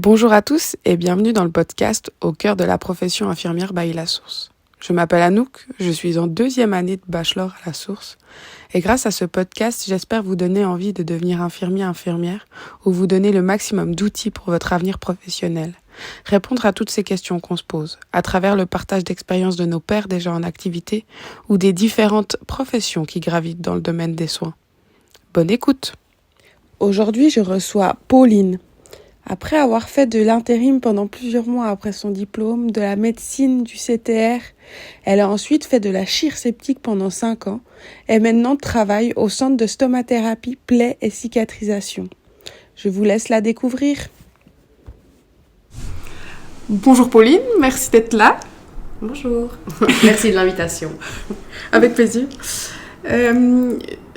Bonjour à tous et bienvenue dans le podcast Au cœur de la profession infirmière by La Source. Je m'appelle Anouk, je suis en 2e année de bachelor à La Source et grâce à ce podcast, j'espère vous donner envie de devenir infirmière ou vous donner le maximum d'outils pour votre avenir professionnel. Répondre à toutes ces questions qu'on se pose à travers le partage d'expériences de nos pairs déjà en activité ou des différentes professions qui gravitent dans le domaine des soins. Bonne écoute! Aujourd'hui, je reçois Pauline. Après avoir fait de l'intérim pendant plusieurs mois après son diplôme, de la médecine, du CTR, elle a ensuite fait de la chirurgie sceptique pendant 5 ans et maintenant travaille au centre de stomathérapie, plaies et cicatrisation. Je vous laisse la découvrir. Bonjour Pauline, merci d'être là. Bonjour, merci de l'invitation. Avec plaisir.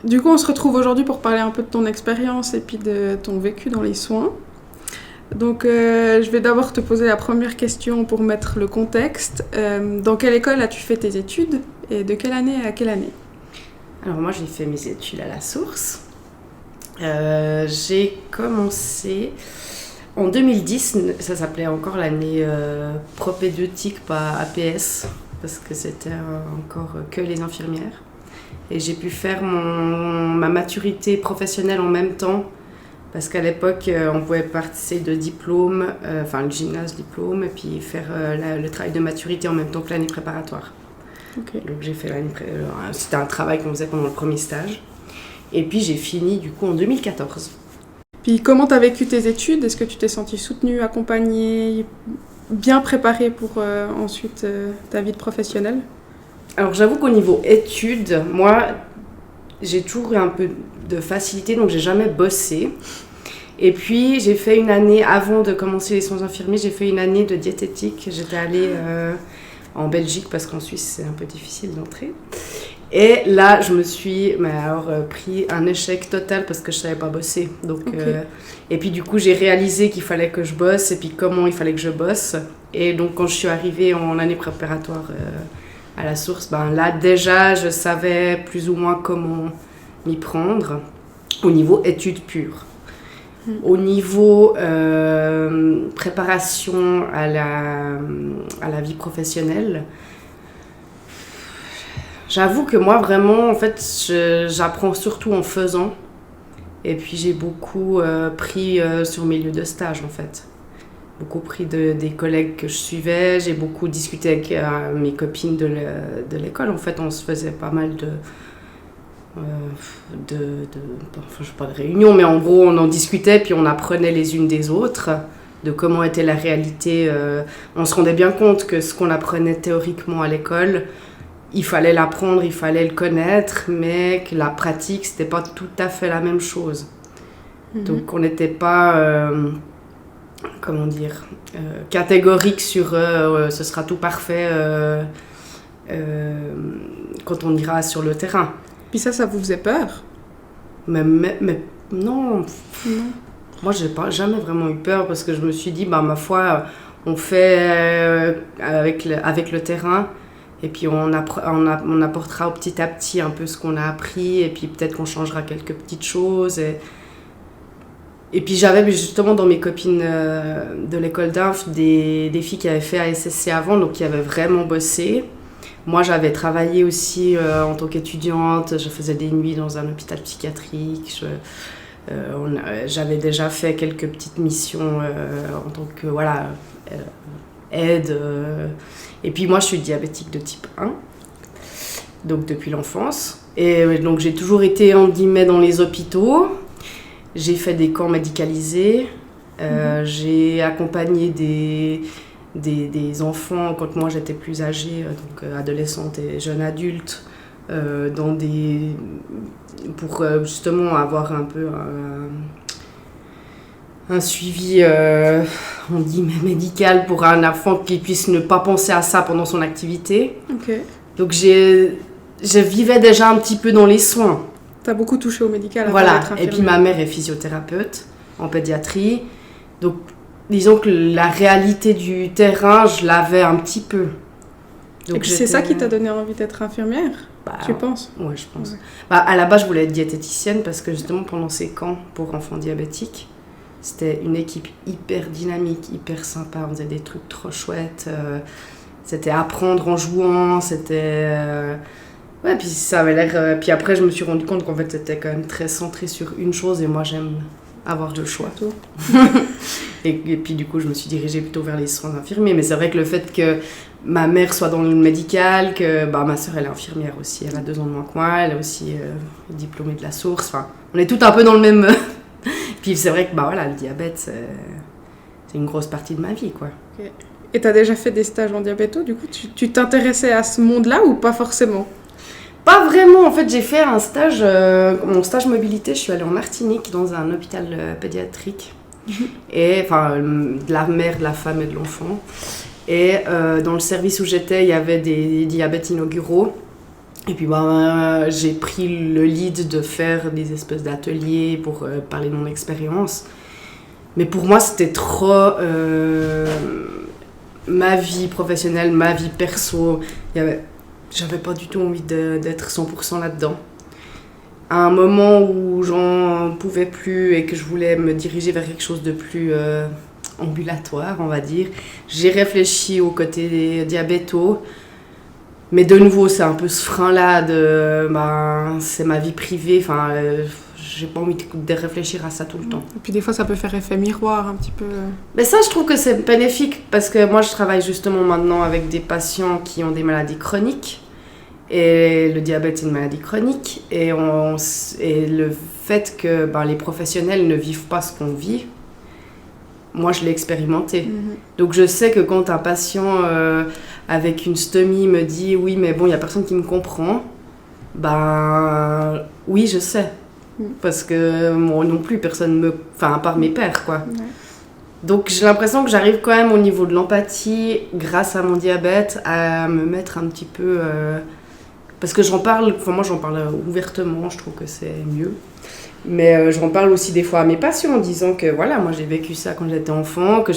Du coup, on se retrouve aujourd'hui pour parler un peu de ton expérience et puis de ton vécu dans les soins. Donc, je vais d'abord te poser la première question pour mettre le contexte. Dans quelle école as-tu fait tes études et de quelle année à quelle année ? Alors moi, j'ai fait mes études à La Source. J'ai commencé en 2010, ça s'appelait encore l'année propédeutique, pas APS, parce que c'était encore que les infirmières. Et j'ai pu faire ma maturité professionnelle en même temps. Parce qu'à l'époque, on pouvait passer de diplôme, le gymnase diplôme, et puis faire le travail de maturité en même temps que l'année préparatoire. Okay. Donc j'ai fait c'était un travail qu'on faisait pendant le premier stage. Et puis j'ai fini du coup en 2014. Puis comment tu as vécu tes études ? Est-ce que tu t'es sentie soutenue, accompagnée, bien préparée pour ensuite ta vie de professionnelle ? Alors j'avoue qu'au niveau études, moi j'ai toujours eu un peu de facilité, donc j'ai jamais bossé. Et puis j'ai fait une année, avant de commencer les soins infirmiers, j'ai fait une année de diététique. J'étais allée en Belgique parce qu'en Suisse c'est un peu difficile d'entrer. Et là je me suis pris un échec total parce que je savais pas bosser. Donc, okay. Et puis du coup j'ai réalisé qu'il fallait que je bosse et puis comment il fallait que je bosse. Et donc quand je suis arrivée en année préparatoire à La Source, là déjà je savais plus ou moins comment m'y prendre au niveau études pures. Au niveau préparation à la vie professionnelle, j'avoue que moi vraiment en fait j'apprends surtout en faisant et puis j'ai beaucoup pris sur mes lieux de stage en fait. Beaucoup pris des collègues que je suivais, j'ai beaucoup discuté avec mes copines de l'école. En fait, on se faisait pas mal je sais pas de réunions, mais en gros, on en discutait, puis on apprenait les unes des autres de comment était la réalité. On se rendait bien compte que ce qu'on apprenait théoriquement à l'école, il fallait l'apprendre, il fallait le connaître, mais que la pratique, c'était pas tout à fait la même chose. Mm-hmm. Donc, on n'était pas... catégorique sur ce sera tout parfait quand on ira sur le terrain. Puis ça vous faisait peur ? Mais non. Moi j'ai jamais vraiment eu peur parce que je me suis dit ma foi on fait avec le terrain et puis on apportera petit à petit un peu ce qu'on a appris et puis peut-être qu'on changera quelques petites choses et puis j'avais justement dans mes copines de l'école d'inf des filles qui avaient fait ASSC avant, donc qui avaient vraiment bossé. Moi j'avais travaillé aussi en tant qu'étudiante, je faisais des nuits dans un hôpital psychiatrique, j'avais déjà fait quelques petites missions en tant que aide. Et puis moi je suis diabétique de type 1, donc depuis l'enfance. Et donc j'ai toujours été en guillemets dans les hôpitaux. J'ai fait des camps médicalisés, j'ai accompagné des enfants quand moi j'étais plus âgée, donc adolescente et jeune adulte, pour justement avoir un peu un suivi on dit médical pour un enfant qui puisse ne pas penser à ça pendant son activité. Okay. Donc je vivais déjà un petit peu dans les soins. T'as beaucoup touché au médical avant voilà. d'être infirmière. Et puis ma mère est physiothérapeute en pédiatrie. Donc disons que la réalité du terrain, je l'avais un petit peu. Donc, et puis c'est ça qui t'a donné envie d'être infirmière, tu penses ? Ouais, je pense. Ouais. À la base, je voulais être diététicienne parce que justement pendant ces camps pour enfants diabétiques, C'était une équipe hyper dynamique, hyper sympa. On faisait des trucs trop chouettes. C'était apprendre en jouant. C'était... Ouais, puis ça avait l'air... Puis après, je me suis rendu compte qu'en fait, c'était quand même très centré sur une chose. Et moi, j'aime avoir le choix. Et puis, du coup, je me suis dirigée plutôt vers les soins infirmiers. Mais c'est vrai que le fait que ma mère soit dans le médical, que ma sœur, elle est infirmière aussi. Elle a 2 ans de moins que moi. Elle est aussi diplômée de la Source. Enfin, on est tout un peu dans le même... Puis c'est vrai que le diabète, c'est une grosse partie de ma vie, quoi. Okay. Et tu as déjà fait des stages en diabéto, du coup tu t'intéressais à ce monde-là ou pas forcément ? Pas vraiment, en fait j'ai fait un stage, mon stage mobilité, je suis allée en Martinique dans un hôpital pédiatrique, et enfin de la mère, de la femme et de l'enfant. Et dans le service où j'étais, il y avait des diabètes inauguraux. Et puis j'ai pris le lead de faire des espèces d'ateliers pour parler de mon expérience. Mais pour moi, c'était trop ma vie professionnelle, ma vie perso. J'avais pas du tout envie d'être 100% là-dedans. À un moment où j'en pouvais plus et que je voulais me diriger vers quelque chose de plus ambulatoire, on va dire, j'ai réfléchi au côté des diabétos. Mais de nouveau, c'est un peu ce frein-là de... c'est ma vie privée, j'ai pas envie de réfléchir à ça tout le temps. Et puis des fois, ça peut faire effet miroir un petit peu. Mais ça, je trouve que c'est bénéfique, parce que moi, je travaille justement maintenant avec des patients qui ont des maladies chroniques. Et le diabète, c'est une maladie chronique. Et le fait que les professionnels ne vivent pas ce qu'on vit, moi, je l'ai expérimenté. Donc, je sais que quand un patient avec une stomie me dit « Oui, mais bon, il n'y a personne qui me comprend », oui, je sais. Parce que moi non plus, personne me... Enfin, à part mes pères, quoi. Ouais. Donc, j'ai l'impression que j'arrive quand même au niveau de l'empathie, grâce à mon diabète, à me mettre un petit peu... Parce que j'en parle ouvertement, je trouve que c'est mieux. Mais j'en parle aussi des fois à mes patients en disant que moi j'ai vécu ça quand j'étais enfant, que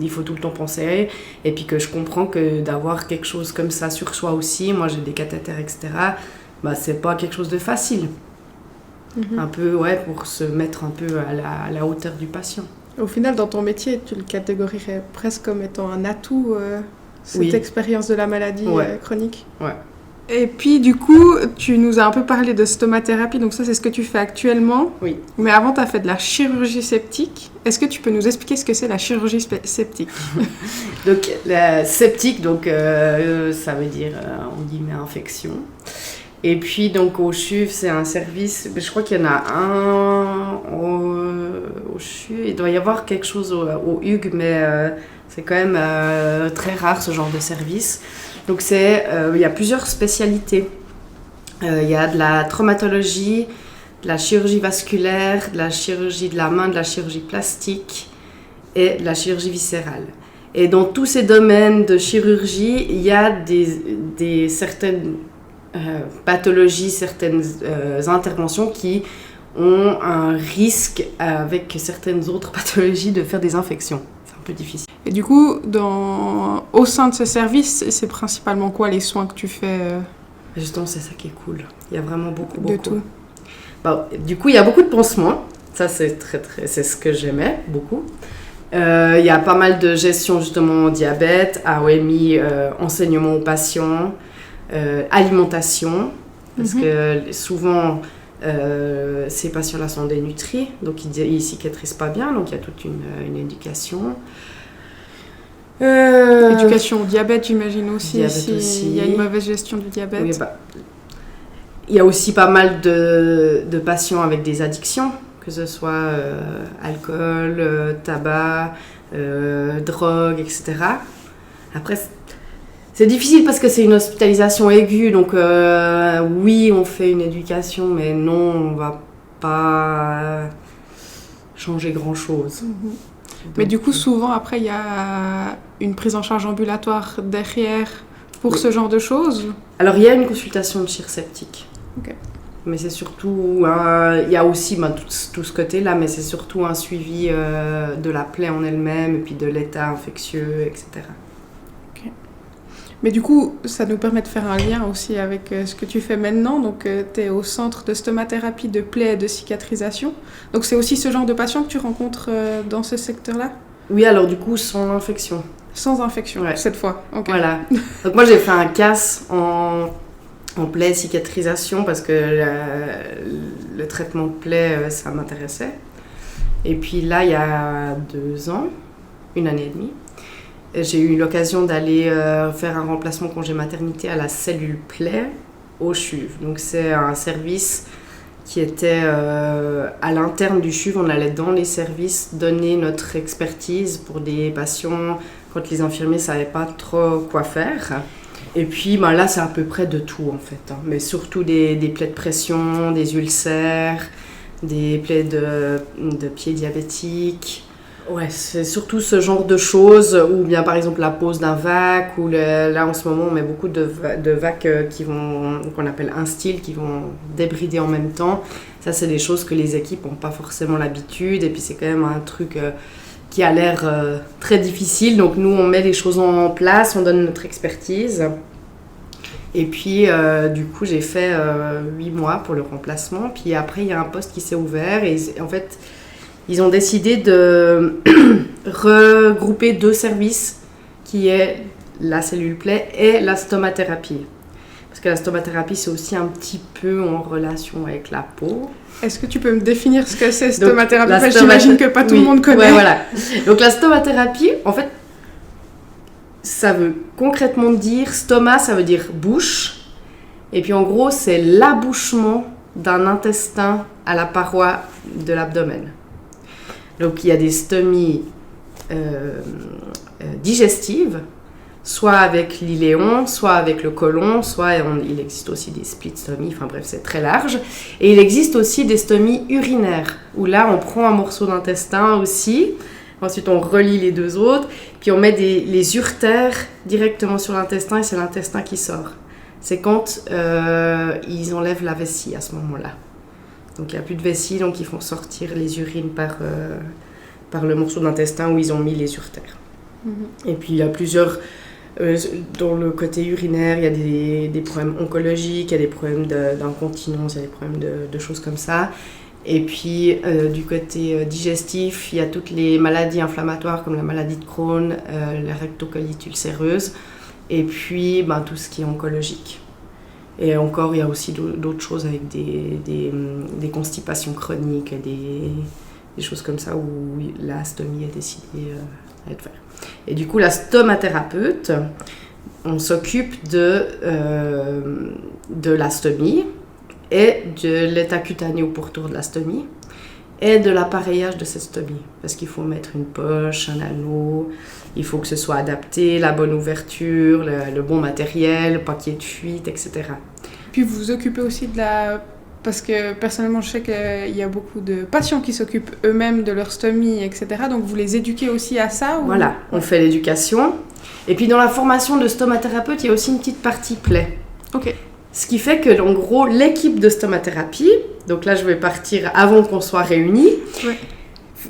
il faut tout le temps penser, et puis que je comprends que d'avoir quelque chose comme ça sur soi aussi, moi j'ai des cathéters, etc., c'est pas quelque chose de facile. Un peu, pour se mettre un peu à la hauteur du patient. Au final, dans ton métier, tu le catégoriserais presque comme étant un atout, cette expérience de la maladie chronique. Ouais. Et puis, du coup, tu nous as un peu parlé de stomathérapie, donc ça, c'est ce que tu fais actuellement. Oui. Mais avant, tu as fait de la chirurgie septique. Est-ce que tu peux nous expliquer ce que c'est la chirurgie septique ? Donc, la septique, ça veut dire, on dit, infection. Et puis, donc, au CHUV, c'est un service, je crois qu'il y en a un au CHUV. Il doit y avoir quelque chose au HUG, mais c'est quand même très rare, ce genre de service. Donc, il y a plusieurs spécialités. Il y a de la traumatologie, de la chirurgie vasculaire, de la chirurgie de la main, de la chirurgie plastique et de la chirurgie viscérale. Et dans tous ces domaines de chirurgie, il y a certaines pathologies, certaines interventions qui ont un risque avec certaines autres pathologies de faire des infections. C'est un peu difficile. Et du coup, au sein de ce service, c'est principalement quoi les soins que tu fais Justement, c'est ça qui est cool. Il y a vraiment beaucoup. De tout. Du coup, il y a beaucoup de pansements. Ça, c'est c'est ce que j'aimais beaucoup. Il y a pas mal de gestion justement diabète, AOMI, enseignement aux patients, alimentation, parce que souvent ces patients-là sont dénutris, donc ils cicatrisent pas bien, donc il y a toute une éducation. Éducation au diabète, j'imagine aussi, il y a une mauvaise gestion du diabète. Oui, il y a aussi pas mal de patients avec des addictions, que ce soit alcool, tabac, drogue, etc. Après, c'est difficile parce que c'est une hospitalisation aiguë, donc oui, on fait une éducation, mais non, on va pas changer grand-chose. Mais du coup, souvent, après, il y a une prise en charge ambulatoire derrière pour ce genre de choses. Alors, il y a une consultation de chir septique. Okay. Mais c'est surtout... il y a aussi tout ce côté-là, mais c'est surtout un suivi de la plaie en elle-même, et puis de l'état infectieux, etc. Okay. Mais du coup, ça nous permet de faire un lien aussi avec ce que tu fais maintenant. Donc, tu es au centre de stomathérapie de plaies et de cicatrisation. Donc, c'est aussi ce genre de patients que tu rencontres dans ce secteur-là? Oui, alors du coup, sans infection. Sans infection, cette fois. Okay. Voilà. Donc moi, j'ai fait un CAS en plaie cicatrisation parce que le traitement de plaie, ça m'intéressait. Et puis là, il y a 2 ans, 1 année et demie, j'ai eu l'occasion d'aller faire un remplacement congé maternité à la cellule plaie au CHUV. Donc c'est un service qui était à l'interne du CHUV. On allait dans les services donner notre expertise pour des patients quand les infirmiers ne savaient pas trop quoi faire. Et puis là, c'est à peu près de tout en fait, hein. Mais surtout des plaies de pression, des ulcères, des plaies de pieds diabétiques. Ouais, c'est surtout ce genre de choses, ou bien par exemple la pose d'un VAC, ou là en ce moment on met beaucoup de VAC qu'on appelle instille, qui vont débrider en même temps. Ça, c'est des choses que les équipes n'ont pas forcément l'habitude, et puis c'est quand même un truc qui a l'air très difficile. Donc nous, on met les choses en place, on donne notre expertise. Et puis du coup, j'ai fait 8 mois pour le remplacement. Puis après, il y a un poste qui s'est ouvert, et en fait, ils ont décidé de regrouper 2 services, qui est la cellule plaie et la stomathérapie. Parce que la stomathérapie, c'est aussi un petit peu en relation avec la peau. Est-ce que tu peux me définir ce que c'est, stomathérapie? J'imagine que pas tout le monde connaît. Ouais, voilà. Donc la stomathérapie, en fait, ça veut concrètement dire, stoma, ça veut dire bouche. Et puis en gros, c'est l'abouchement d'un intestin à la paroi de l'abdomen. Donc il y a des stomies digestives, soit avec l'iléon, soit avec le côlon, soit il existe aussi des split-stomies, enfin bref, c'est très large. Et il existe aussi des stomies urinaires, où là on prend un morceau d'intestin aussi, ensuite on relie les 2 autres, puis on met les uretères directement sur l'intestin, et c'est l'intestin qui sort. C'est quand ils enlèvent la vessie à ce moment-là. Donc il n'y a plus de vessie, donc ils font sortir les urines par le morceau d'intestin où ils ont mis les uretères. Et puis il y a plusieurs... dans le côté urinaire, il y a des problèmes oncologiques, il y a des problèmes d'incontinence, il y a des problèmes de choses comme ça. Et puis du côté digestif, il y a toutes les maladies inflammatoires comme la maladie de Crohn, la rectocolite ulcéreuse, et puis tout ce qui est oncologique. Et encore, il y a aussi d'autres choses avec des constipations chroniques, des choses comme ça où la stomie a décidé à être faite. Et du coup, la stomathérapeute, on s'occupe de la stomie et de l'état cutané au pourtour de la stomie et de l'appareillage de cette stomie. Parce qu'il faut mettre une poche, un anneau, il faut que ce soit adapté, la bonne ouverture, le bon matériel, pas qu'il y ait de fuite, etc. Puis vous vous occupez aussi de la... Parce que personnellement, je sais qu'il y a beaucoup de patients qui s'occupent eux-mêmes de leur stomie, etc. Donc vous les éduquez aussi à ça ou... Voilà, on fait l'éducation. Et puis dans la formation de stomathérapeute, il y a aussi une petite partie plaie. Ok. Ce qui fait que, en gros, l'équipe de stomathérapie, donc là je vais partir avant qu'on soit réunis,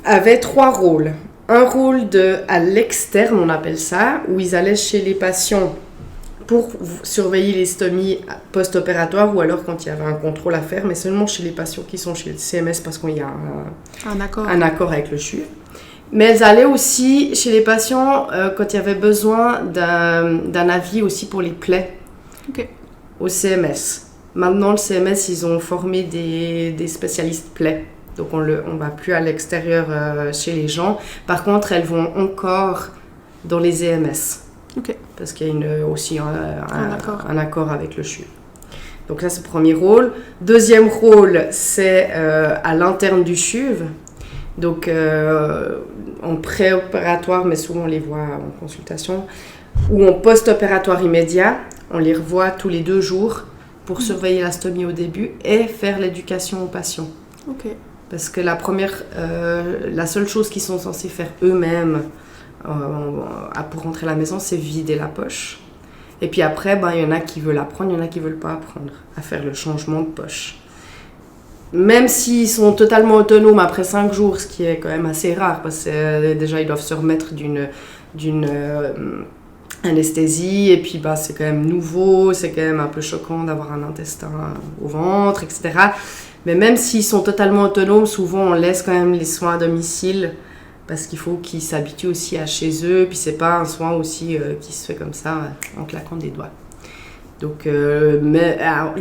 avait 3 rôles. Un rôle à l'externe, on appelle ça, où ils allaient chez les patients pour surveiller les stomies post-opératoires ou alors quand il y avait un contrôle à faire, mais seulement chez les patients qui sont chez le CMS parce qu'il y a un accord avec le CHU. Mais elles allaient aussi chez les patients quand il y avait besoin d'un avis aussi pour les plaies au CMS. Maintenant, le CMS, ils ont formé des spécialistes plaies. Donc, on ne va plus à l'extérieur chez les gens. Par contre, elles vont encore dans les EMS. Parce qu'il y a aussi un accord avec le CHU. Donc ça, c'est le premier rôle. Deuxième rôle, c'est à l'interne du CHUV. Donc en pré-opératoire, mais souvent on les voit en consultation, ou en post-opératoire immédiat. On les revoit tous les 2 jours pour surveiller la stomie au début et faire l'éducation aux patients. Parce que la seule chose qu'ils sont censés faire eux-mêmes pour rentrer à la maison, c'est vider la poche. Et puis après, il y en a qui veulent apprendre, il y en a qui ne veulent pas apprendre à faire le changement de poche. Même s'ils sont totalement autonomes après 5 jours, ce qui est quand même assez rare, parce que déjà ils doivent se remettre d'une anesthésie, et puis c'est quand même nouveau, c'est quand même un peu choquant d'avoir un intestin au ventre, etc. Mais même s'ils sont totalement autonomes, souvent on laisse quand même les soins à domicile parce qu'il faut qu'ils s'habituent aussi à chez eux, puis c'est pas un soin aussi qui se fait comme ça en claquant des doigts. Donc,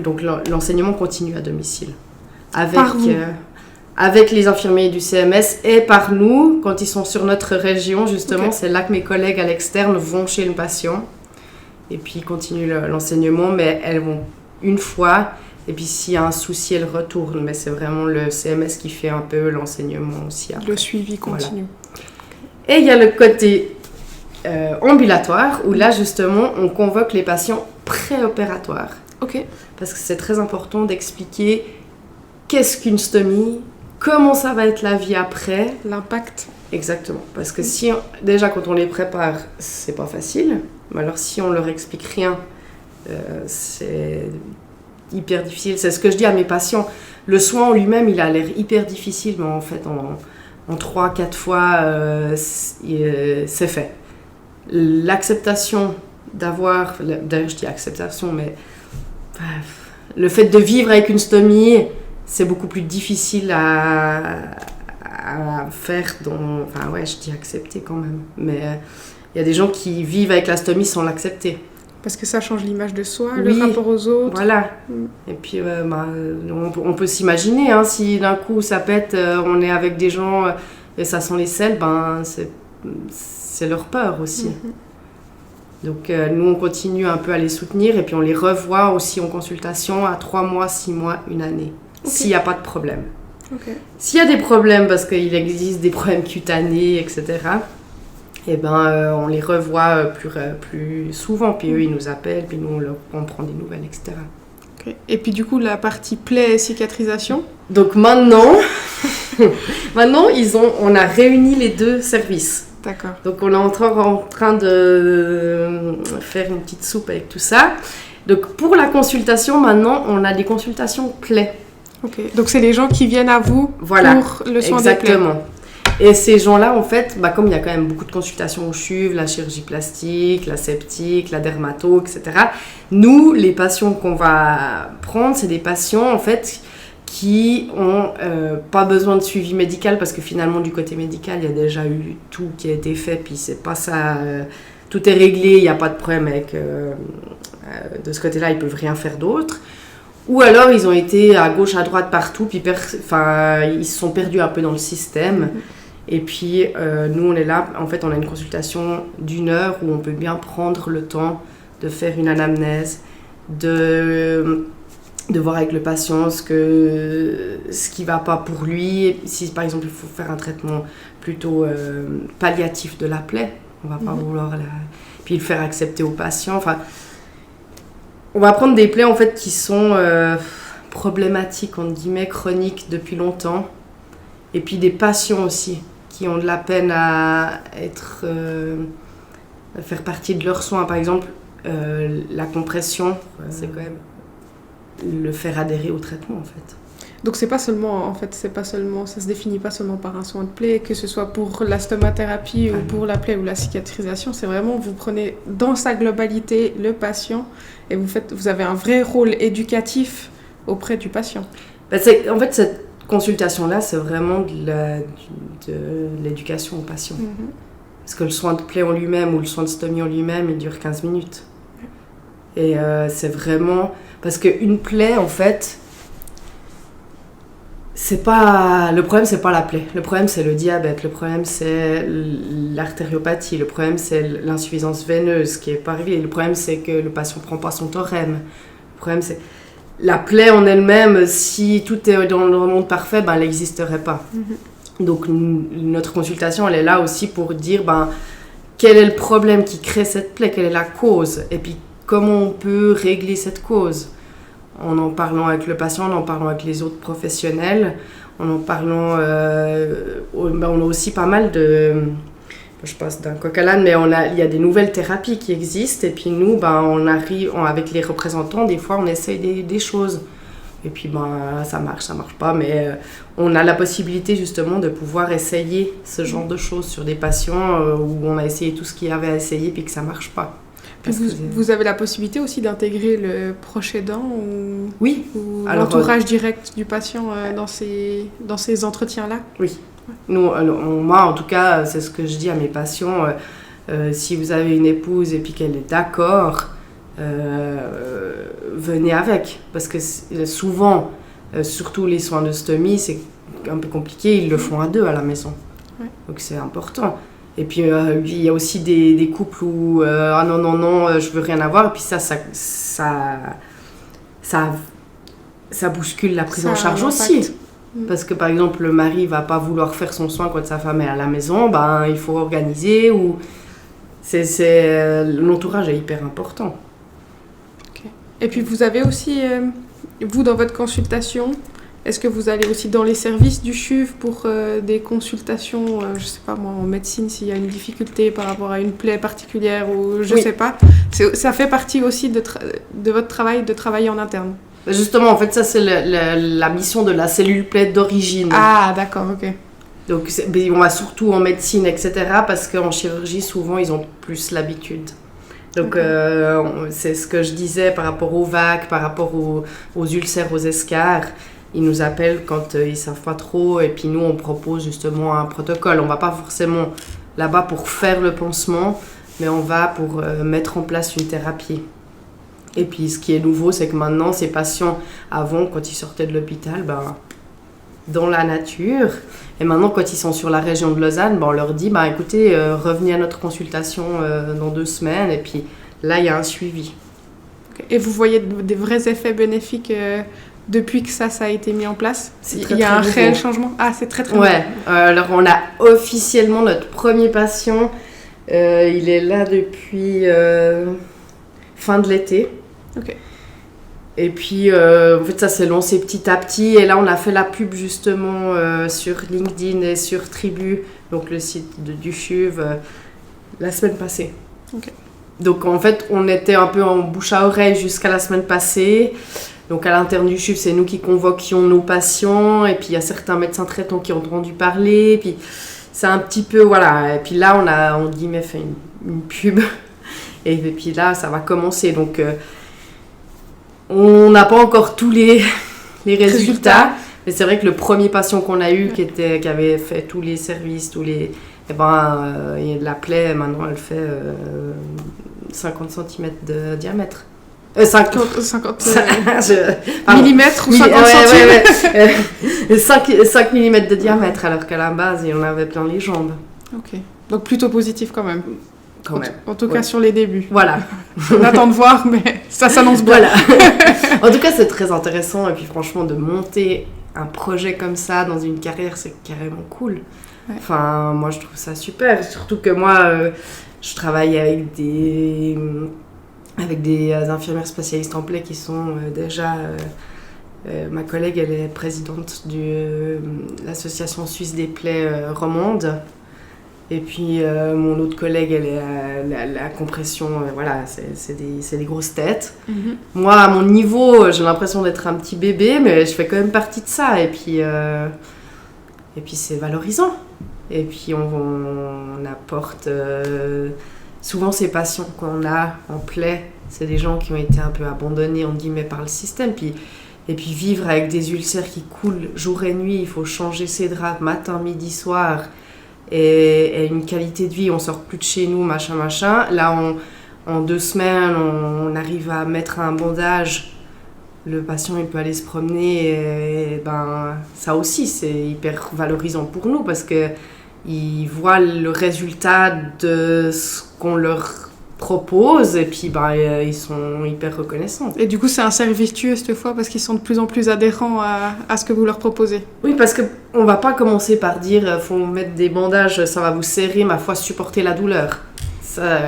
donc l'enseignement continue à domicile avec les infirmiers du CMS et par nous, quand ils sont sur notre région, justement, c'est là que mes collègues à l'externe vont chez le patient et puis ils continuent l'enseignement, mais elles vont une fois, et puis s'il y a un souci, elles retournent. Mais c'est vraiment le CMS qui fait un peu l'enseignement aussi après. Le suivi continue. Voilà. Et il y a le côté ambulatoire, où là, justement, on convoque les patients préopératoires. Ok. Parce que c'est très important d'expliquer qu'est-ce qu'une stomie, comment ça va être la vie après. L'impact. Exactement. Parce que déjà, quand on les prépare, c'est pas facile. Mais alors, si on leur explique rien, c'est hyper difficile. C'est ce que je dis à mes patients. Le soin en lui-même, il a l'air hyper difficile, mais en fait, en 3-4 fois, c'est fait. L'acceptation d'avoir... D'ailleurs, je dis acceptation, mais... le fait de vivre avec une stomie, c'est beaucoup plus difficile à faire. Enfin, ouais, je dis accepter quand même. Mais il y a des gens qui vivent avec la stomie sans l'accepter. Parce que ça change l'image de soi, le rapport aux autres. Voilà. Et puis, on peut s'imaginer, hein, si d'un coup ça pète, on est avec des gens et ça sent les selles, c'est leur peur aussi. Donc, nous, on continue un peu à les soutenir et puis on les revoit aussi en consultation à 3 mois, 6 mois, 1 année, s'il n'y a pas de problème. S'il y a des problèmes, parce qu'il existe des problèmes cutanés, etc., on les revoit plus souvent, puis eux, ils nous appellent, puis nous, on prend des nouvelles, etc. Et puis du coup, la partie plaie et cicatrisation. Donc maintenant, on a réuni les deux services. D'accord. Donc on est en train de faire une petite soupe avec tout ça. Donc pour la consultation, maintenant, on a des consultations plaies. Ok. Donc c'est les gens qui viennent à vous pour le soin des plaies. Exactement. Et ces gens-là, en fait, comme il y a quand même beaucoup de consultations au CHUV, la chirurgie plastique, la septique, la dermato, etc., nous, les patients qu'on va prendre, c'est des patients, en fait, qui n'ont pas besoin de suivi médical, parce que finalement, du côté médical, il y a déjà eu tout qui a été fait, puis c'est pas ça... tout est réglé, il n'y a pas de problème avec... de ce côté-là, ils ne peuvent rien faire d'autre. Ou alors, ils ont été à gauche, à droite, partout, puis ils se sont perdus un peu dans le système. Et puis, nous, on est là. En fait, on a une consultation d'1 heure où on peut bien prendre le temps de faire une anamnèse, de voir avec le patient ce qui ne va pas pour lui. Si, par exemple, il faut faire un traitement plutôt palliatif de la plaie, on ne va pas vouloir puis le faire accepter au patient. Enfin, on va prendre des plaies, en fait, qui sont problématiques, entre guillemets, chroniques depuis longtemps. Et puis des patients aussi, qui ont de la peine à faire partie de leurs soins. Par exemple, la compression, c'est quand même le faire adhérer au traitement, en fait. Donc ça se définit pas seulement par un soin de plaie, que ce soit pour la stomathérapie ou pour la plaie ou la cicatrisation. C'est vraiment, vous prenez dans sa globalité le patient et vous avez un vrai rôle éducatif auprès du patient. En fait, cette consultation-là, c'est vraiment de l'éducation au patient. Parce que le soin de plaie en lui-même ou le soin de stomie en lui-même, il dure 15 minutes. Et c'est vraiment... Parce qu'une plaie, en fait, le problème, c'est pas la plaie. Le problème, c'est le diabète. Le problème, c'est l'artériopathie. Le problème, c'est l'insuffisance veineuse qui est pas réglée. Le problème, c'est que le patient prend pas son thorème. Le problème, c'est... La plaie en elle-même, si tout est dans le monde parfait, elle n'existerait pas. Donc notre consultation, elle est là aussi pour dire quel est le problème qui crée cette plaie, quelle est la cause, et puis comment on peut régler cette cause. En parlant avec le patient, en parlant avec les autres professionnels, en parlant... on a aussi pas mal de... Je passe d'un coq à l'âne, mais il y a des nouvelles thérapies qui existent. Et puis nous, on arrive, avec les représentants, des fois, on essaye des choses. Et puis, ça marche pas. Mais on a la possibilité, justement, de pouvoir essayer ce genre de choses sur des patients où on a essayé tout ce qu'il y avait à essayer puis que ça marche pas. Vous avez la possibilité aussi d'intégrer le proche aidant Oui. ou Alors, l'entourage direct du patient dans ces entretiens-là? Oui. Nous, alors, moi, en tout cas, c'est ce que je dis à mes patients. Si vous avez une épouse et puis qu'elle est d'accord, venez avec. Parce que souvent, surtout les soins de stomie, c'est un peu compliqué. Ils le font à deux à la maison. Ouais. Donc c'est important. Et puis il y a aussi des couples où ah non, je veux rien avoir. Et puis ça bouscule la prise en charge aussi. Parce que par exemple, le mari va pas vouloir faire son soin quand sa femme est à la maison, ben il faut organiser ou l'entourage est hyper important. Okay. Et puis vous avez aussi vous dans votre consultation, est-ce que vous allez aussi dans les services du CHUV pour des consultations, je sais pas moi, en médecine s'il y a une difficulté par rapport à une plaie particulière ou je sais pas. Ça fait partie aussi de votre travail de travailler en interne. Justement, en fait, ça c'est la mission de la cellule plaie d'origine. Ah, d'accord, ok. Donc on va surtout en médecine, etc. Parce qu'en chirurgie, souvent, ils ont plus l'habitude. Donc c'est ce que je disais par rapport aux vagues, par rapport aux ulcères, aux escarres. Ils nous appellent quand ils ne savent pas trop. Et puis nous, on propose justement un protocole. On ne va pas forcément là-bas pour faire le pansement, mais on va pour mettre en place une thérapie. Et puis ce qui est nouveau, c'est que maintenant, ces patients, avant, quand ils sortaient de l'hôpital, dans la nature, et maintenant, quand ils sont sur la région de Lausanne, on leur dit, écoutez, revenez à notre consultation dans 2 semaines. Et puis là, il y a un suivi. Et vous voyez des vrais effets bénéfiques depuis que ça a été mis en place? Il y a un réel changement? Ah, c'est très très ouais. Alors, on a officiellement notre premier patient. Il est là depuis fin de l'été. Ok. Et puis, en fait, ça s'est lancé petit à petit. Et là, on a fait la pub justement sur LinkedIn et sur Tribu, donc le site du CHUV, la semaine passée. Ok. Donc, en fait, on était un peu en bouche à oreille jusqu'à la semaine passée. Donc, à l'interne du CHUV, c'est nous qui convoquions nos patients. Et puis, il y a certains médecins traitants qui ont entendu parler. Et puis, c'est un petit peu, voilà. Et puis là, on a, on dit, mais fait une pub. Et puis là, ça va commencer. Donc, on n'a pas encore tous les résultats. Mais c'est vrai que le premier patient qu'on a eu, qui avait fait tous les services, la plaie, maintenant, elle fait 50 cm de diamètre. 50 millimètres ou 50 cm 5 mm de diamètre, alors qu'à la base, il en avait plein les jambes. Ok. Donc plutôt positif quand même. En tout cas, sur les débuts. Voilà. On attend de voir, mais ça s'annonce bien. Voilà. En tout cas, c'est très intéressant. Et puis franchement, de monter un projet comme ça dans une carrière, c'est carrément cool. Ouais. Enfin, moi, je trouve ça super. Surtout que moi, je travaille avec des infirmières spécialistes en plaie qui sont déjà... ma collègue, elle est présidente de l'association suisse des plaies romandes. Et puis mon autre collègue, elle est la compression, voilà, c'est des grosses têtes. Mm-hmm. Moi, à mon niveau, j'ai l'impression d'être un petit bébé, mais je fais quand même partie de ça. Et puis c'est valorisant. Et puis on apporte... souvent, ces patients qu'on a en plaie, c'est des gens qui ont été un peu abandonnés, on dit, mais par le système. Et puis vivre avec des ulcères qui coulent jour et nuit, il faut changer ses draps matin, midi, soir... Et une qualité de vie, on sort plus de chez nous, machin. Là, en 2 semaines, on arrive à mettre un bandage. Le patient, il peut aller se promener. Et ça aussi, c'est hyper valorisant pour nous parce qu'ils voient le résultat de ce qu'on leur propose et puis ils sont hyper reconnaissants. Et du coup, c'est un cercle vertueux cette fois parce qu'ils sont de plus en plus adhérents à ce que vous leur proposez. Oui, parce qu'on va pas commencer par dire faut mettre des bandages, ça va vous serrer, ma foi, supporter la douleur. Ça,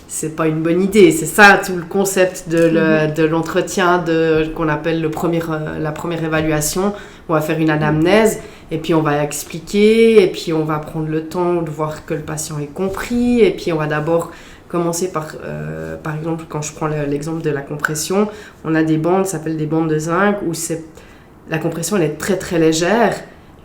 c'est pas une bonne idée. C'est ça tout le concept de l'entretien qu'on appelle la première évaluation. On va faire une anamnèse et puis on va expliquer et puis on va prendre le temps de voir que le patient est compris et puis on va d'abord commencer par exemple, quand je prends l'exemple de la compression, on a des bandes, ça s'appelle des bandes de zinc, où la compression elle est très très légère,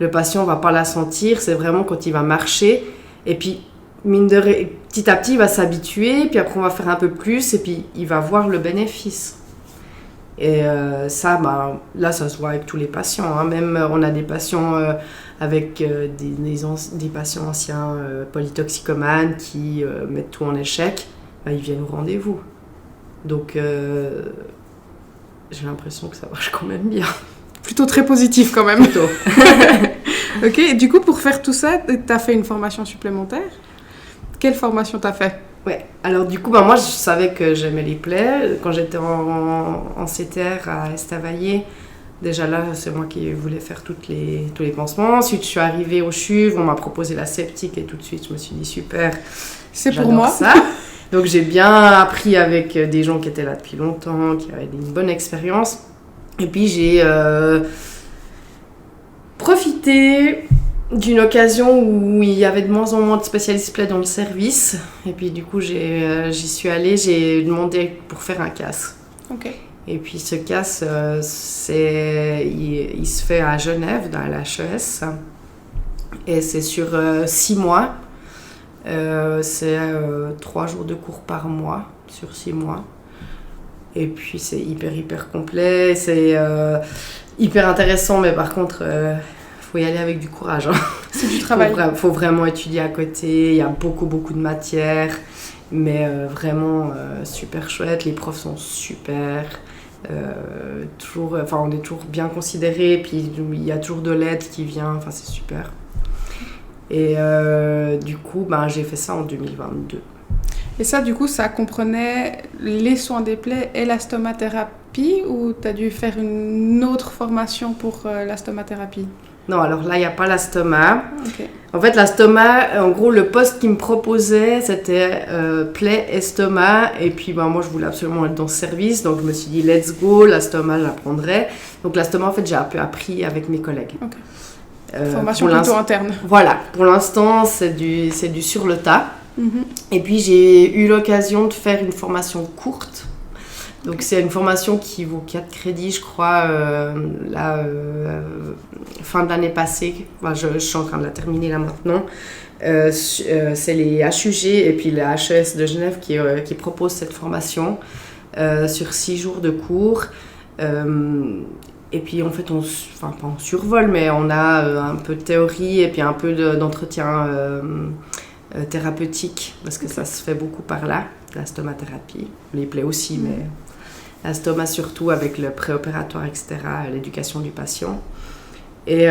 le patient ne va pas la sentir, c'est vraiment quand il va marcher, et puis petit à petit, il va s'habituer, puis après, on va faire un peu plus, et puis il va voir le bénéfice. Et ça, là, ça se voit avec tous les patients. Hein. Même, on a des patients avec des patients anciens polytoxicomanes qui mettent tout en échec. Ils viennent au rendez-vous. Donc, j'ai l'impression que ça marche quand même bien. Plutôt très positif quand même. Plutôt. Ok, et du coup, pour faire tout ça, tu as fait une formation supplémentaire. Quelle formation tu as fait? Ouais, alors du coup, moi je savais que j'aimais les plaies. Quand j'étais en CTR à Estavayer, déjà là, c'est moi qui voulais faire tous les pansements. Ensuite, je suis arrivée au CHUV, on m'a proposé la septique et tout de suite, je me suis dit super, c'est pour moi. Ça. Donc j'ai bien appris avec des gens qui étaient là depuis longtemps, qui avaient une bonne expérience. Et puis j'ai profité d'une occasion où il y avait de moins en moins de spécialistes plaies dans le service. Et puis du coup, j'y suis allée, j'ai demandé pour faire un CAS. Ok. Et puis ce CAS, il se fait à Genève, dans la HES. Et c'est sur 6 mois. C'est 3 jours de cours par mois, sur 6 mois. Et puis c'est hyper complet, c'est hyper intéressant, mais par contre, faut y aller avec du courage. Hein. C'est du travail. Faut vraiment étudier à côté, il y a beaucoup de matières, mais vraiment super chouette, les profs sont super, on est toujours bien considérés, puis il y a toujours de l'aide qui vient, c'est super. Et du coup, j'ai fait ça en 2022. Et ça, du coup, ça comprenait les soins des plaies et la stomathérapie, ou tu as dû faire une autre formation pour la stomathérapie? Non, alors là, il n'y a pas la stoma. Okay. En fait, la stoma, en gros, le poste qu'ils me proposait, c'était plaie et stoma. Et puis, moi, je voulais absolument être dans ce service. Donc, je me suis dit, let's go, la stoma, je la prendrai. Donc, la stoma, en fait, j'ai un peu appris avec mes collègues. Okay. Formation plutôt interne. Voilà, pour l'instant, c'est du sur le tas. Mm-hmm. Et puis, j'ai eu l'occasion de faire une formation courte. Donc, c'est une formation qui vaut 4 crédits, je crois, fin de l'année passée. Je suis en train de la terminer là maintenant. C'est les HUG et puis la HES de Genève qui proposent cette formation sur 6 jours de cours. Et puis, en fait, pas on survole, mais on a un peu de théorie et puis un peu d'entretien thérapeutique, parce que ça se fait beaucoup par là, la stomathérapie. Les plaies aussi, mais la stoma surtout avec le préopératoire, etc., l'éducation du patient. Et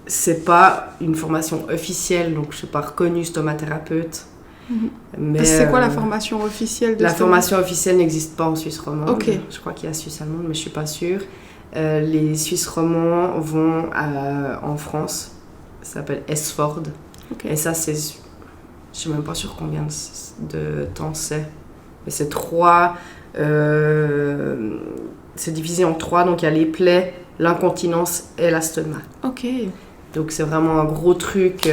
c'est pas une formation officielle, donc je suis pas reconnue stomathérapeute. Mais c'est quoi la formation officielle de La formation officielle n'existe pas en Suisse romande. Okay. Je crois qu'il y a Suisse allemande, mais je suis pas sûre. Les Suisses romands vont en France, ça s'appelle Esford. Okay. Et ça, je suis même pas sûre combien de temps c'est. Mais c'est 3. C'est divisé en 3, donc il y a les plaies, l'incontinence et la stoma. Ok. Donc c'est vraiment un gros truc.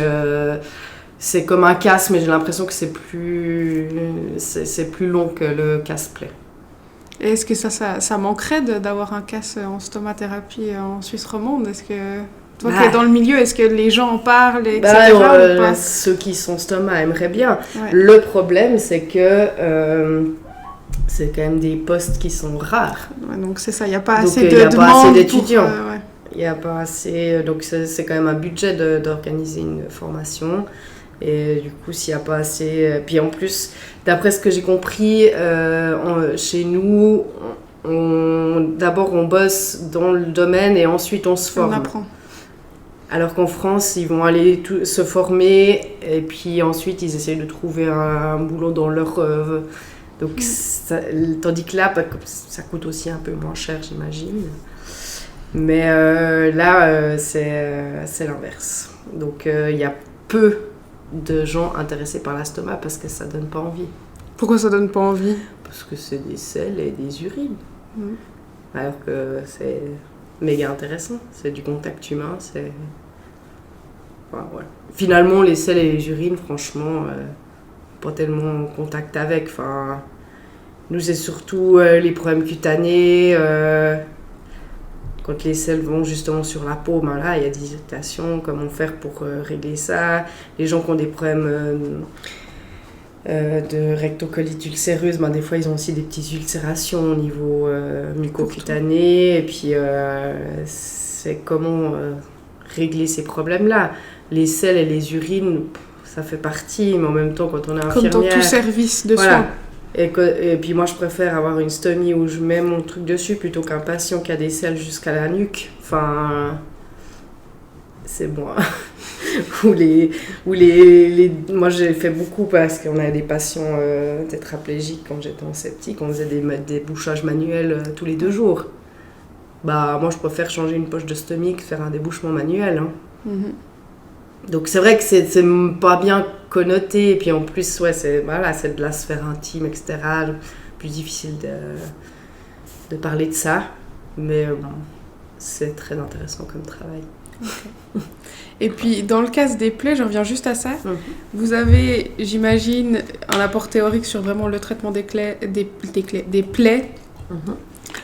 C'est comme un CAS, mais j'ai l'impression que c'est plus long que le CAS-plaie. Et est-ce que ça manquerait d'avoir un CAS en stomathérapie en Suisse romande? Est-ce que toi qui es dans le milieu, est-ce que les gens en parlent, etc. ou pas? Ceux qui sont stomas aimeraient bien. Ouais. Le problème, c'est que c'est quand même des postes qui sont rares. Ouais, donc c'est ça, il n'y a pas assez de demandes. Il n'y a pas assez d'étudiants. Il n'y a pas assez... Donc c'est quand même un budget d'organiser une formation. Et du coup, s'il n'y a pas assez... Puis en plus, d'après ce que j'ai compris, chez nous, d'abord on bosse dans le domaine et ensuite on se forme. On apprend. Alors qu'en France, ils vont aller se former et puis ensuite ils essayent de trouver un boulot dans leur... Donc, tandis que là, ça coûte aussi un peu moins cher, j'imagine. Mais là, c'est l'inverse. Donc, il y a peu de gens intéressés par la stoma parce que ça donne pas envie. Pourquoi ça donne pas envie? Parce que c'est des selles et des urines. Alors que c'est méga intéressant. C'est du contact humain, c'est... Enfin, voilà. Finalement, les selles et les urines, franchement, pas tellement en contact avec. Enfin, nous, c'est surtout les problèmes cutanés, Quand les selles vont justement sur la peau, ben là, il y a des irritations, comment faire pour régler ça. Les gens qui ont des problèmes de rectocolite ulcéreuse, ben des fois, ils ont aussi des petites ulcérations au niveau mucocutané. Et puis, c'est comment régler ces problèmes-là. Les selles et les urines, ça fait partie, mais en même temps, quand on est infirmière... Comme dans tout service de soins. Et puis moi, je préfère avoir une stomie où je mets mon truc dessus plutôt qu'un patient qui a des selles jusqu'à la nuque. Enfin, c'est moi. Moi, j'ai fait beaucoup parce qu'on avait des patients tétraplégiques quand j'étais en septique. On faisait des bouchages manuels tous les 2 jours. Bah, moi, je préfère changer une poche de stomie que faire un débouchement manuel. Hein. Donc c'est vrai que c'est pas bien connoté, et puis en plus c'est de la sphère intime, etc. Plus difficile de parler de ça, mais bon, c'est très intéressant comme travail. Okay. Et puis dans le cas des plaies, je reviens juste à ça, vous avez, j'imagine, un apport théorique sur vraiment le traitement des plaies.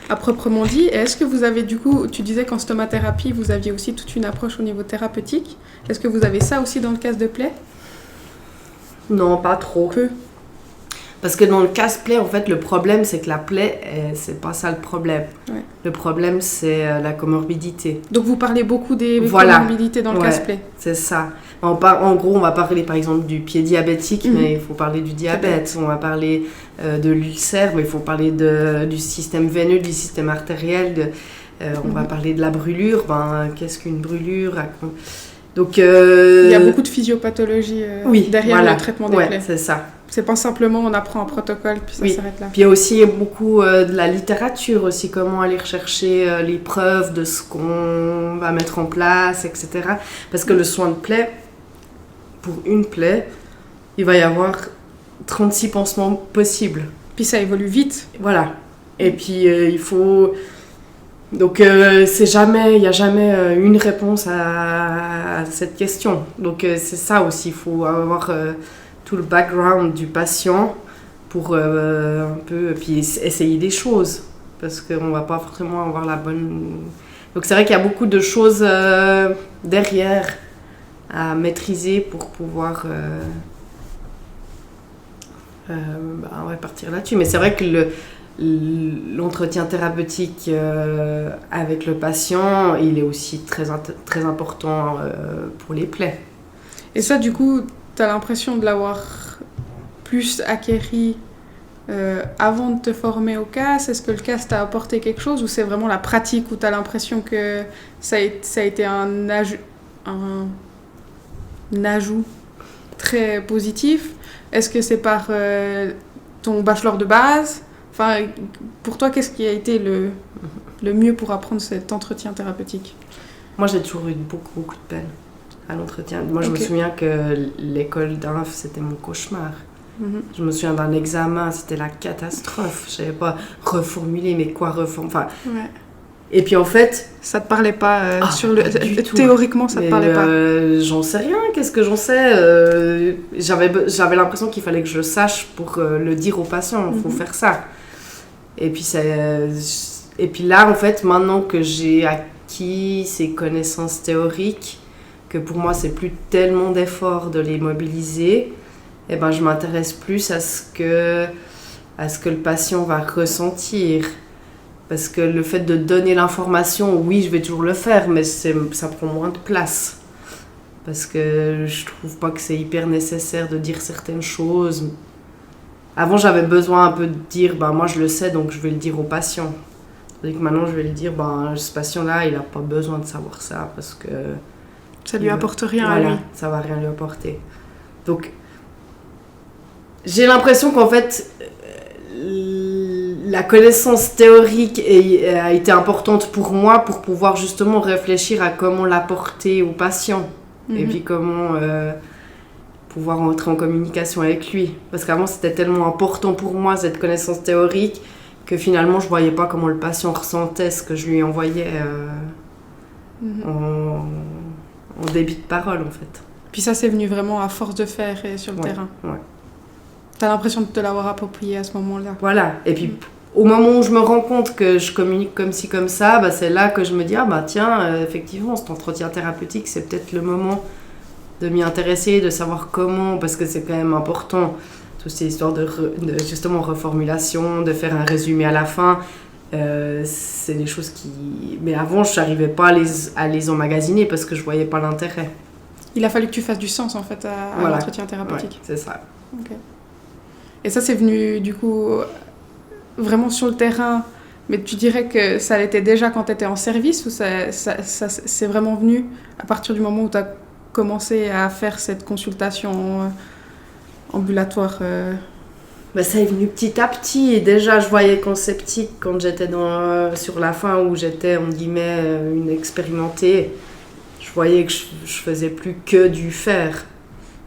À proprement dit, est-ce que vous avez du coup, tu disais qu'en stomathérapie, vous aviez aussi toute une approche au niveau thérapeutique. Est-ce que vous avez ça aussi dans le cas de plaie ? Non, pas trop. Peu. Parce que dans le cas plaie, en fait, le problème, c'est que la plaie, c'est pas ça le problème. Ouais. Le problème, c'est la comorbidité. Donc vous parlez beaucoup des comorbidités dans le cas plaie. C'est ça. En gros, on va parler par exemple du pied diabétique, mais il faut parler du diabète. On va parler de l'ulcère, mais il faut parler du système veineux, du système artériel. On va parler de la brûlure. Qu'est-ce qu'une brûlure ? Donc, il y a beaucoup de physiopathologie derrière le traitement des plaies. C'est ça. C'est pas simplement on apprend un protocole puis ça s'arrête là. Puis il y a aussi beaucoup de la littérature aussi, comment aller rechercher les preuves de ce qu'on va mettre en place, etc. Parce que le soin de plaie, pour une plaie, il va y avoir 36 pansements possibles. Puis ça évolue vite. Voilà. Et puis il faut... Donc il n'y a jamais une réponse à cette question. Donc c'est ça aussi, il faut avoir tout le background du patient pour un peu puis essayer des choses, parce qu'on ne va pas forcément avoir la bonne... Donc c'est vrai qu'il y a beaucoup de choses derrière à maîtriser pour pouvoir partir là-dessus. Mais c'est vrai que l'entretien thérapeutique avec le patient, il est aussi très important pour les plaies. Et ça, du coup, tu as l'impression de l'avoir plus acquéri avant de te former au CAS ? Est-ce que le CAS t'a apporté quelque chose, ou c'est vraiment la pratique où tu as l'impression que ça a été un ajout très positif ? Est-ce que c'est par ton bachelor de base ? Enfin, pour toi, qu'est-ce qui a été le mieux pour apprendre cet entretien thérapeutique ? Moi, j'ai toujours eu beaucoup de peine à l'entretien. Moi, je me souviens que l'école d'inf, c'était mon cauchemar. Je me souviens d'un examen, c'était la catastrophe. Je savais pas reformuler, mais quoi reformuler. Enfin, et puis en fait... Ça te parlait pas théoriquement, ça te parlait pas. J'en sais rien, qu'est-ce que j'en sais j'avais l'impression qu'il fallait que je le sache pour le dire aux patients, il faut faire ça. Et puis là, en fait, maintenant que j'ai acquis ces connaissances théoriques, que pour moi, c'est plus tellement d'effort de les mobiliser, eh ben, je m'intéresse plus à ce que le patient va ressentir. Parce que le fait de donner l'information, oui, je vais toujours le faire, mais ça prend moins de place. Parce que je trouve pas que c'est hyper nécessaire de dire certaines choses. Avant, j'avais besoin un peu de dire, moi je le sais, donc je vais le dire au patient. C'est-à-dire que maintenant, je vais le dire, ce patient-là, il n'a pas besoin de savoir ça, parce que... Ça lui apporte rien à lui. Ça va rien lui apporter. Donc, j'ai l'impression qu'en fait, la connaissance théorique a été importante pour moi pour pouvoir justement réfléchir à comment l'apporter au patient. Et puis comment pouvoir entrer en communication avec lui. Parce qu'avant, c'était tellement important pour moi, cette connaissance théorique, que finalement, je ne voyais pas comment le patient ressentait ce que je lui envoyais en débit de parole, en fait. Puis ça, c'est venu vraiment à force de faire et sur le terrain. Ouais. T'as l'impression de te l'avoir approprié à ce moment-là. Voilà. Et puis, au moment où je me rends compte que je communique comme ci, comme ça, bah, c'est là que je me dis, ah bah tiens, effectivement, cet entretien thérapeutique, c'est peut-être le moment de m'y intéresser, de savoir comment, parce que c'est quand même important, toutes ces histoires de justement reformulation, de faire un résumé à la fin, c'est des choses qui... Mais avant, je n'arrivais pas à les emmagasiner parce que je ne voyais pas l'intérêt. Il a fallu que tu fasses du sens, en fait, à l'entretien thérapeutique. Ouais, c'est ça. Okay. Et ça, c'est venu, du coup, vraiment sur le terrain, mais tu dirais que ça l'était déjà quand tu étais en service, ou ça c'est vraiment venu à partir du moment où tu as commencé à faire cette consultation ambulatoire Bah, ça est venu petit à petit, et déjà je voyais qu'en sceptique, quand j'étais sur la fin où j'étais en guillemets une expérimentée, je voyais que je faisais plus que du faire.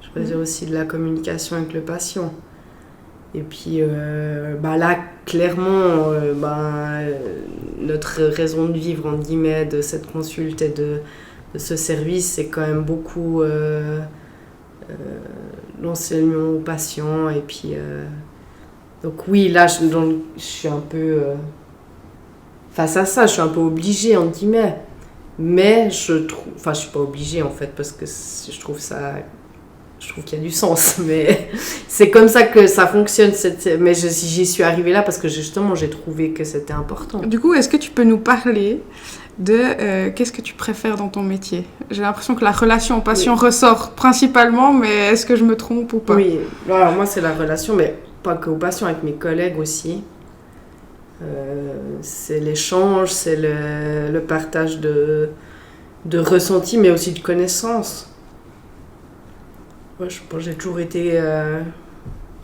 Je faisais aussi de la communication avec le patient. Et puis bah là, clairement, notre raison de vivre, en guillemets, de cette consulte et de ce service, c'est quand même beaucoup l'enseignement aux patients. Et puis, donc oui, là, je suis un peu... face à ça, je suis un peu obligée, en guillemets. Mais je trouve... Enfin, je suis pas obligée, en fait, parce que je trouve qu'il y a du sens, mais c'est comme ça que ça fonctionne. Mais j'y suis arrivée là parce que justement, j'ai trouvé que c'était important. Du coup, est-ce que tu peux nous parler de qu'est-ce que tu préfères dans ton métier ? J'ai l'impression que la relation patient ressort principalement, mais est-ce que je me trompe ou pas ? Oui, alors moi, c'est la relation, mais pas que aux patients, avec mes collègues aussi. C'est l'échange, c'est le partage de ressentis, mais aussi de connaissances. Ouais, je pense que j'ai toujours été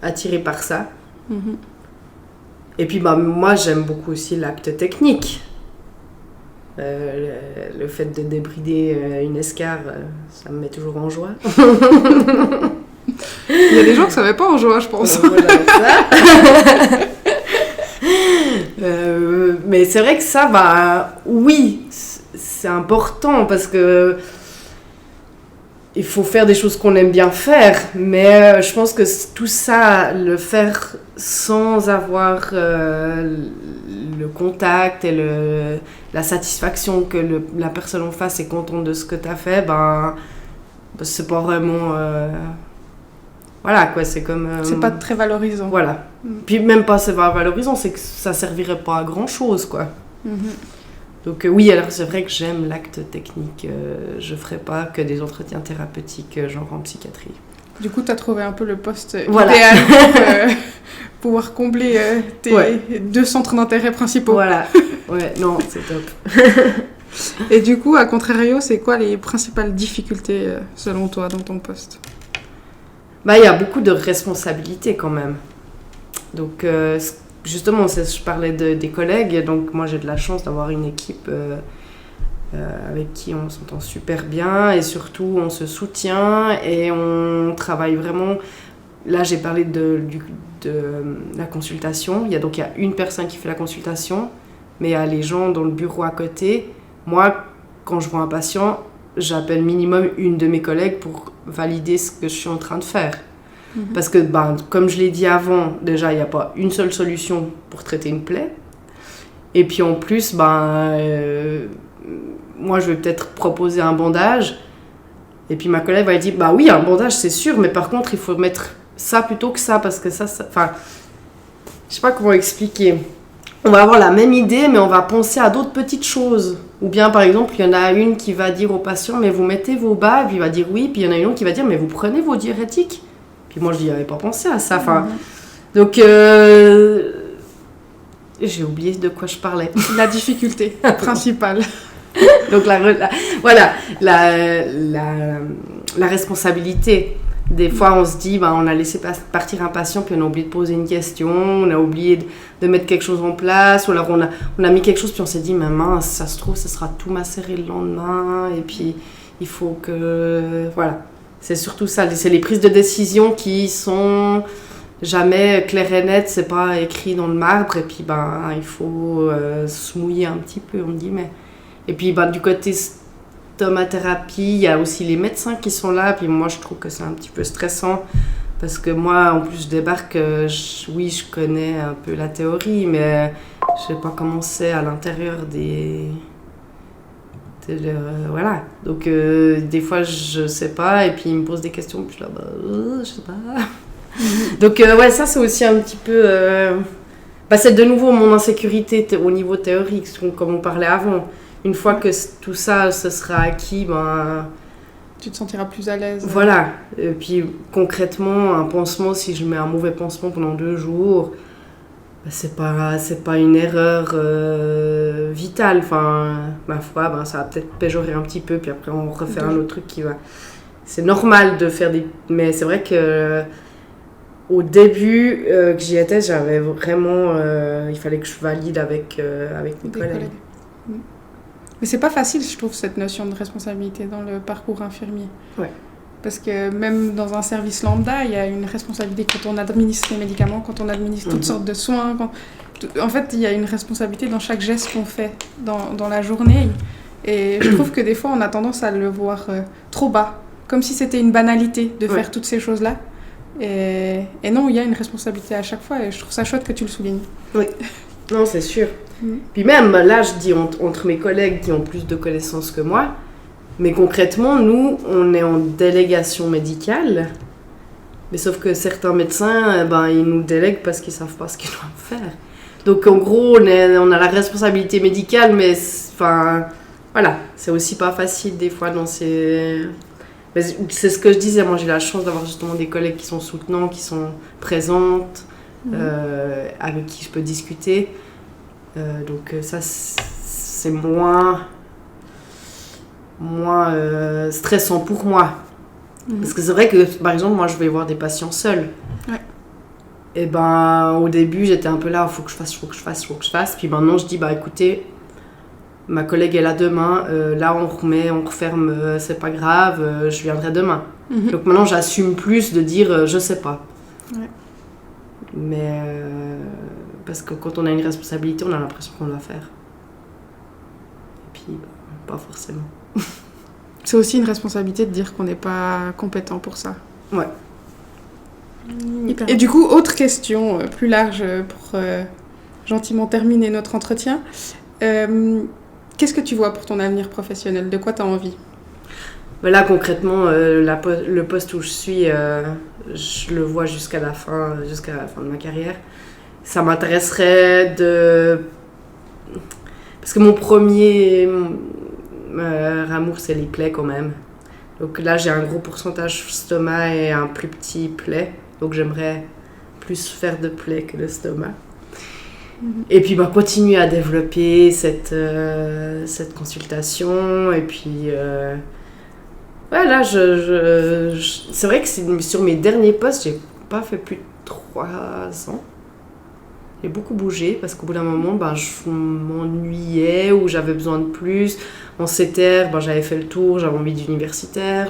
attirée par ça. Mm-hmm. Et puis bah, moi, j'aime beaucoup aussi l'acte technique. Le fait de débrider une escarre, ça me met toujours en joie. Il y a des gens que ça ne met pas en joie, je pense. Moi, j'adore ça. Mais c'est vrai que ça, bah, oui, c'est important parce que il faut faire des choses qu'on aime bien faire, mais je pense que tout ça, le faire sans avoir le contact et la satisfaction que la personne en face est contente de ce que tu as fait, ben, c'est pas vraiment... voilà, quoi, c'est comme... c'est pas très valorisant. Voilà. Puis même pas c'est pas valorisant, c'est que ça servirait pas à grand-chose, quoi. Donc oui, alors c'est vrai que j'aime l'acte technique. Je ferai pas que des entretiens thérapeutiques genre en psychiatrie. Du coup, tu as trouvé un peu le poste idéal pour pouvoir combler tes 2 centres d'intérêt principaux. Voilà, ouais, non, c'est top. Et du coup, à contrario, c'est quoi les principales difficultés selon toi dans ton poste ? Bah, il y a beaucoup de responsabilités quand même. Donc justement, je parlais des collègues, donc moi j'ai de la chance d'avoir une équipe avec qui on s'entend super bien et surtout on se soutient et on travaille vraiment. Là j'ai parlé de la consultation, il y a une personne qui fait la consultation, mais il y a les gens dans le bureau à côté. Moi, quand je vois un patient, j'appelle minimum une de mes collègues pour valider ce que je suis en train de faire. Parce que, comme je l'ai dit avant, déjà, il n'y a pas une seule solution pour traiter une plaie. Et puis en plus, moi, je vais peut-être proposer un bandage. Et puis ma collègue va dire, oui, un bandage, c'est sûr, mais par contre, il faut mettre ça plutôt que ça, parce que ça... Enfin, je sais pas comment expliquer. On va avoir la même idée, mais on va penser à d'autres petites choses. Ou bien, par exemple, il y en a une qui va dire au patient, mais vous mettez vos bagues, puis il va dire oui. Puis il y en a une autre qui va dire, mais vous prenez vos diurétiques. Puis moi, je n'y avais pas pensé à ça. Enfin, donc, j'ai oublié de quoi je parlais. La difficulté principale. Donc, la responsabilité. Des fois, on se dit, on a laissé partir un patient, puis on a oublié de poser une question, on a oublié de mettre quelque chose en place, ou alors on a mis quelque chose, puis on s'est dit, mais mince, ça se trouve, ça sera tout macéré le lendemain, et puis il faut que... Voilà. C'est surtout ça, c'est les prises de décision qui sont jamais claires et nettes, c'est pas écrit dans le marbre, et puis il faut se mouiller un petit peu, on dit, mais... Et puis du côté stomathérapie, il y a aussi les médecins qui sont là, puis moi je trouve que c'est un petit peu stressant, Parce que moi, en plus, je débarque, oui, je connais un peu la théorie, mais je sais pas comment c'est à l'intérieur voilà. Donc, des fois, je sais pas, et puis ils me posent des questions, puis je suis là, je sais pas. Donc, ouais, ça, c'est aussi un petit peu... c'est de nouveau mon insécurité au niveau théorique, comme on parlait avant. Une fois que tout ça, ce sera acquis, tu te sentiras plus à l'aise. Voilà. Et puis, concrètement, un pansement, si je mets un mauvais pansement pendant 2 jours, c'est pas une erreur vitale. Enfin, ma foi, ça va peut-être péjorer un petit peu, puis après, on refait un autre truc qui va... C'est normal de faire des... Mais c'est vrai que... Au début que j'y étais, j'avais vraiment... il fallait que je valide avec mes collègues. Mais c'est pas facile, je trouve, cette notion de responsabilité dans le parcours infirmier. Ouais. Parce que même dans un service lambda, il y a une responsabilité quand on administre les médicaments, quand on administre toutes sortes de soins. En fait, il y a une responsabilité dans chaque geste qu'on fait dans la journée. Et je trouve que des fois, on a tendance à le voir trop bas. Comme si c'était une banalité de faire toutes ces choses-là. Et non, il y a une responsabilité à chaque fois. Et je trouve ça chouette que tu le soulignes. Oui. Non, c'est sûr. Puis même, là, je dis entre mes collègues qui ont plus de connaissances que moi, mais concrètement, nous, on est en délégation médicale, mais sauf que certains médecins, ils nous délèguent parce qu'ils savent pas ce qu'ils doivent faire. Donc, en gros, on a la responsabilité médicale, mais voilà, c'est aussi pas facile des fois dans ces... Mais c'est ce que je disais, moi j'ai la chance d'avoir justement des collègues qui sont soutenants, qui sont présentes, avec qui je peux discuter. Donc ça, c'est moins stressant pour moi. Parce que c'est vrai que, par exemple, moi je vais voir des patients seuls. Ouais. Et au début, j'étais un peu là, faut que je fasse. Puis maintenant, je dis, écoutez, ma collègue est là demain, là on referme, c'est pas grave, je viendrai demain. Donc maintenant, j'assume plus de dire, je sais pas. Ouais. Mais... parce que quand on a une responsabilité, on a l'impression qu'on doit faire. Et puis, pas forcément. C'est aussi une responsabilité de dire qu'on n'est pas compétent pour ça. Ouais. Et du coup, autre question plus large pour gentiment terminer notre entretien. Qu'est-ce que tu vois pour ton avenir professionnel ? De quoi tu as envie ? Là, concrètement, le poste où je suis, je le vois jusqu'à la fin de ma carrière. Ça m'intéresserait parce que mon premier amour, c'est les plaies quand même. Donc là, j'ai un gros pourcentage stomac et un plus petit plaie. Donc j'aimerais plus faire de plaies que de stomac. Et puis continuer à développer cette consultation. Et puis... là, c'est vrai que sur mes derniers postes, j'ai pas fait plus de 3 ans. J'ai beaucoup bougé parce qu'au bout d'un moment, je m'ennuyais ou j'avais besoin de plus. En CTR, j'avais fait le tour, j'avais envie d'universitaire.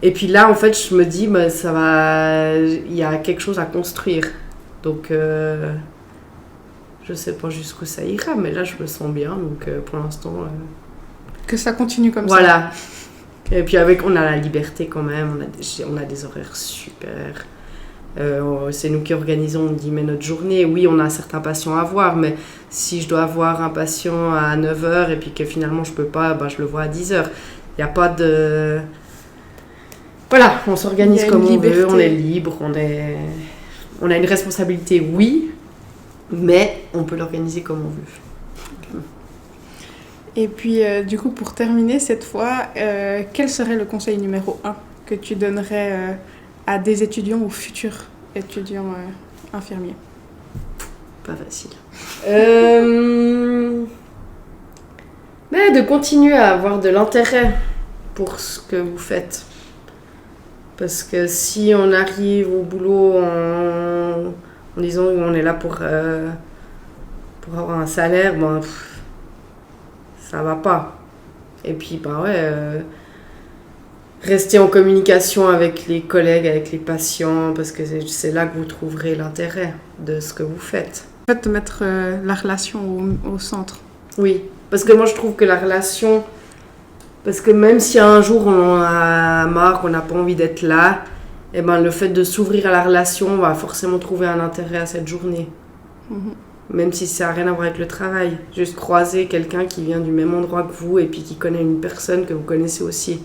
Et puis là, en fait, je me dis, ça va, il y a quelque chose à construire. Donc, je sais pas jusqu'où ça ira, mais là, je me sens bien. Donc, pour l'instant... Que ça continue comme ça. Et puis, on a la liberté quand même. On a des horaires super... c'est nous qui organisons notre journée. Oui, on a certains patients à voir, mais si je dois voir un patient à 9h et puis que finalement je peux pas, je le vois à 10h. Il n'y a pas de... Voilà, on s'organise comme on veut, on est libre, on a une responsabilité, oui, mais on peut l'organiser comme on veut. Et puis, du coup, pour terminer cette fois, quel serait le conseil numéro 1 que tu donnerais à des étudiants ou futurs étudiants infirmiers ? Pas facile. Mais de continuer à avoir de l'intérêt pour ce que vous faites. Parce que si on arrive au boulot en disant qu'on est là pour avoir un salaire, ça va pas. Et puis, rester en communication avec les collègues, avec les patients, parce que c'est là que vous trouverez l'intérêt de ce que vous faites. En fait, de mettre la relation au centre. Oui, parce que moi je trouve que la relation... Parce que même si un jour on en a marre, qu'on n'a pas envie d'être là, et ben, le fait de s'ouvrir à la relation, on va forcément trouver un intérêt à cette journée. Même si ça n'a rien à voir avec le travail. Juste croiser quelqu'un qui vient du même endroit que vous et puis qui connaît une personne que vous connaissez aussi.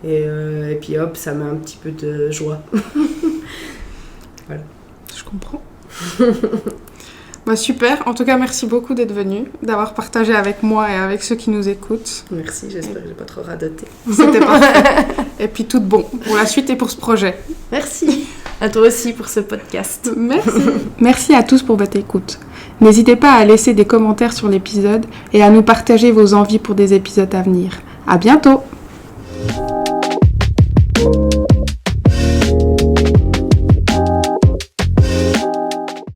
Et puis hop, ça met un petit peu de joie. Voilà. Je comprends. Bah, super. En tout cas, merci beaucoup d'être venu, d'avoir partagé avec moi et avec ceux qui nous écoutent. Merci, j'espère que je n'ai pas trop radoté. C'était parfait. Et puis tout de bon pour la suite et pour ce projet. Merci. À toi aussi pour ce podcast. Merci. Merci à tous pour votre écoute. N'hésitez pas à laisser des commentaires sur l'épisode et à nous partager vos envies pour des épisodes à venir. À bientôt.